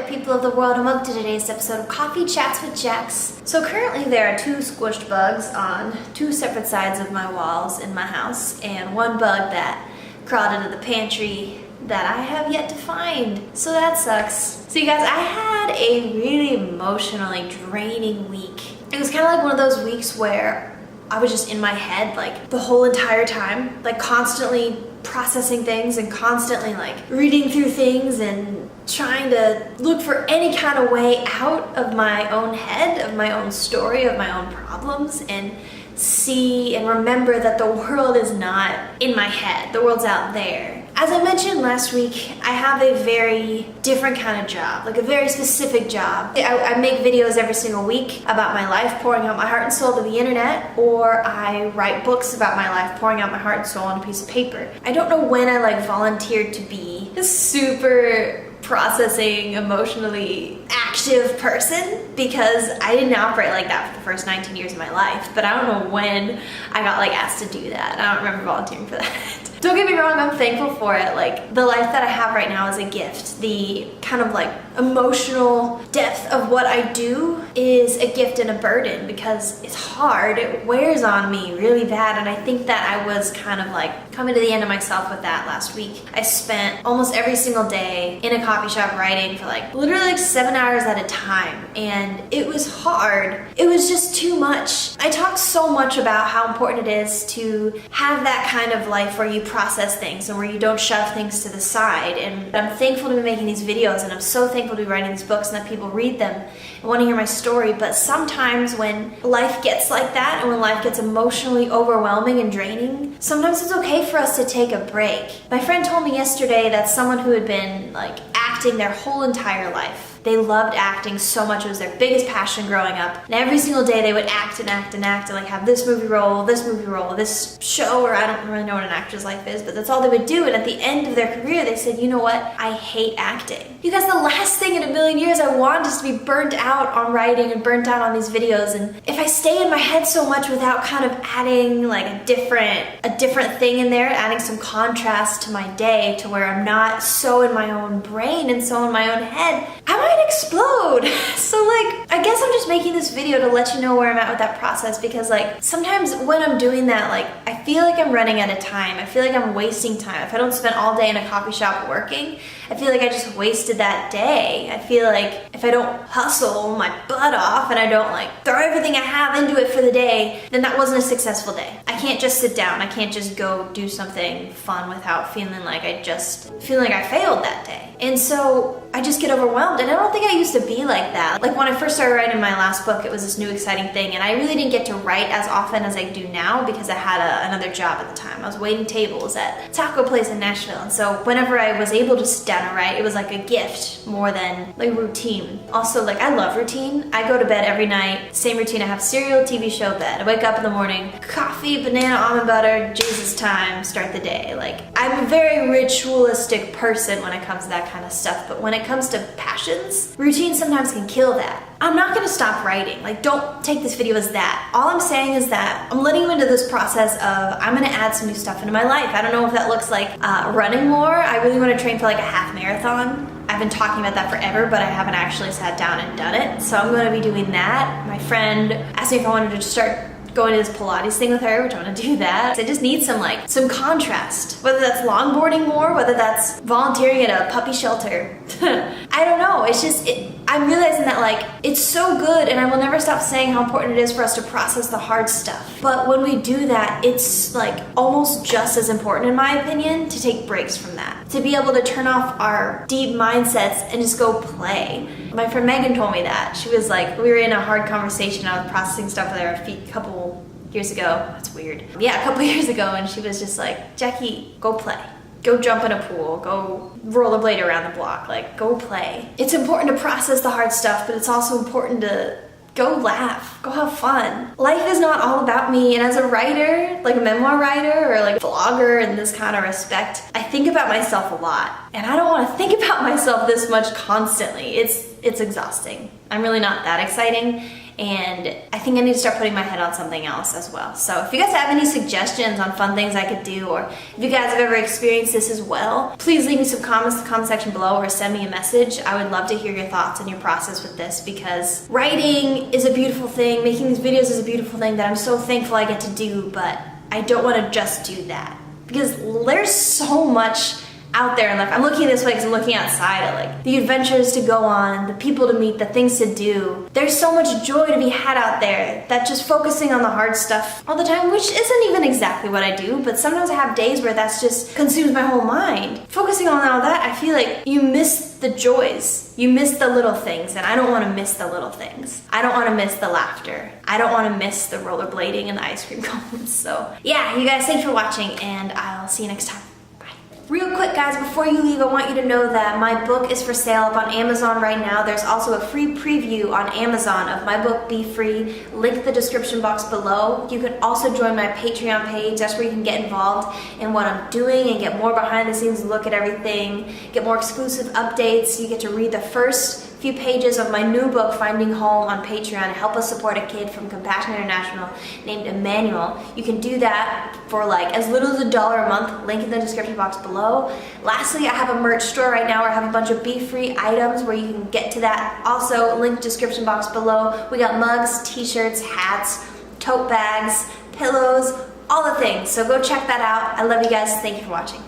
there, people of the world, and welcome to today's episode of Coffee Chats with Jax. So currently there are two squished bugs on two separate sides of my walls in my house, and one bug that crawled into the pantry that I have yet to find. So that sucks. So you guys, I had a really emotionally draining week. It was kind of like one of those weeks where I was just in my head like the whole entire time, like constantly processing things and constantly like reading through things and trying to look for any kind of way out of my own head, of my own story, of my own problems, and see and remember that the world is not in my head, the world's out there. As I mentioned last week, I have a very different kind of job, like a very specific job. I make videos every single week about my life, pouring out my heart and soul to the internet, or I write books about my life, pouring out my heart and soul on a piece of paper. I don't know when I like volunteered to be a super processing, emotionally active person, because I didn't operate like that for the first 19 years of my life, but I don't know when I got like asked to do that. I don't remember volunteering for that. Don't get me wrong, I'm thankful for it. Like, the life that I have right now is a gift. The kind of like emotional depth of what I do is a gift and a burden because it's hard. It wears on me really bad, and I think that I was kind of like coming to the end of myself with that last week. I spent almost every single day in a coffee shop writing for like literally like 7 hours at a time, and it was hard. It was just too much. I talked so much about how important it is to have that kind of life where you process things and where you don't shove things to the side, and I'm thankful to be making these videos, and I'm so thankful to be writing these books and that people read them and want to hear my story. But sometimes when life gets like that and when life gets emotionally overwhelming and draining, sometimes it's okay for us to take a break. My friend told me yesterday that someone who had been like acting their whole entire life, they loved acting so much. It was their biggest passion growing up. And every single day they would act and act and act and like have this movie role, this show, or I don't really know what an actor's life is, but that's all they would do. And at the end of their career, they said, you know what? I hate acting. You guys, the last thing in a million years I want is to be burnt out on writing and burnt out on these videos. And if I stay in my head so much without kind of adding like a different thing in there, adding some contrast to my day to where I'm not so in my own brain and so in my own head, I might explode. So like, I guess I'm just making this video to let you know where I'm at with that process, because like sometimes when I'm doing that, like I feel like I'm running out of time. I feel like I'm wasting time. If I don't spend all day in a coffee shop working, I feel like I just wasted that day. I feel like if I don't hustle my butt off and I don't like throw everything I have into it for the day, then that wasn't a successful day. I can't just sit down. I can't just go do something fun without feeling like I failed that day. And so I just get overwhelmed, and I don't think I used to be like that. Like when I first started writing my last book, it was this new exciting thing, and I really didn't get to write as often as I do now because I had another job at the time. I was waiting tables at Taco Place in Nashville, and so whenever I was able to sit down and write, it was like a gift more than like routine. Also, like I love routine. I go to bed every night, same routine. I have cereal, TV show, bed. I wake up in the morning, coffee, banana, almond butter, Jesus time, start the day. Like I'm a very ritualistic person when it comes to that kind of stuff, but when it comes to passions, routine sometimes can kill that. I'm not gonna stop writing. Like, don't take this video as that. All I'm saying is that I'm letting you into this process of I'm gonna add some new stuff into my life. I don't know if that looks like running more. I really wanna train for like a half marathon. I've been talking about that forever, but I haven't actually sat down and done it. So I'm gonna be doing that. My friend asked me if I wanted to start going to this Pilates thing with her, which I want to do that. I just need some contrast. Whether that's longboarding more, whether that's volunteering at a puppy shelter. I don't know. It's just, I'm realizing that like, it's so good, and I will never stop saying how important it is for us to process the hard stuff. But when we do that, it's like almost just as important, in my opinion, to take breaks from that. To be able to turn off our deep mindsets and just go play. My friend Megan told me that. She was like, we were in a hard conversation. I was processing stuff with her a couple years ago. That's weird. Yeah, a couple years ago, and she was just like, Jackie, go play. Go jump in a pool, go rollerblade around the block, like go play. It's important to process the hard stuff, but it's also important to go laugh, go have fun. Life is not all about me, and as a writer, like a memoir writer or like a vlogger in this kind of respect, I think about myself a lot, and I don't want to think about myself this much constantly. It's exhausting. I'm really not that exciting, and I think I need to start putting my head on something else as well. So if you guys have any suggestions on fun things I could do, or if you guys have ever experienced this as well, please leave me some comments in the comment section below or send me a message. I would love to hear your thoughts and your process with this, because writing is a beautiful thing, making these videos is a beautiful thing that I'm so thankful I get to do, but I don't want to just do that, because there's so much out there in life. I'm looking this way because I'm looking outside at like the adventures to go on, the people to meet, the things to do. There's so much joy to be had out there that just focusing on the hard stuff all the time, which isn't even exactly what I do, but sometimes I have days where that's just consumes my whole mind. Focusing on all that, I feel like you miss the joys. You miss the little things, and I don't want to miss the little things. I don't want to miss the laughter. I don't want to miss the rollerblading and the ice cream cones. So yeah, you guys, thanks for watching, and I'll see you next time. Real quick guys, before you leave, I want you to know that my book is for sale up on Amazon right now. There's also a free preview on Amazon of my book, Be Free. Link in the description box below. You can also join my Patreon page. That's where you can get involved in what I'm doing and get more behind the scenes look at everything, get more exclusive updates. You get to read the first few pages of my new book, Finding Home, on Patreon, and help us support a kid from Compassion International named Emmanuel. You can do that for like as little as $1 a month. Link in the description box below. Lastly, I have a merch store right now where I have a bunch of Be Free items where you can get to that. Also, link description box below. We got mugs, t-shirts, hats, tote bags, pillows, all the things. So go check that out. I love you guys. Thank you for watching.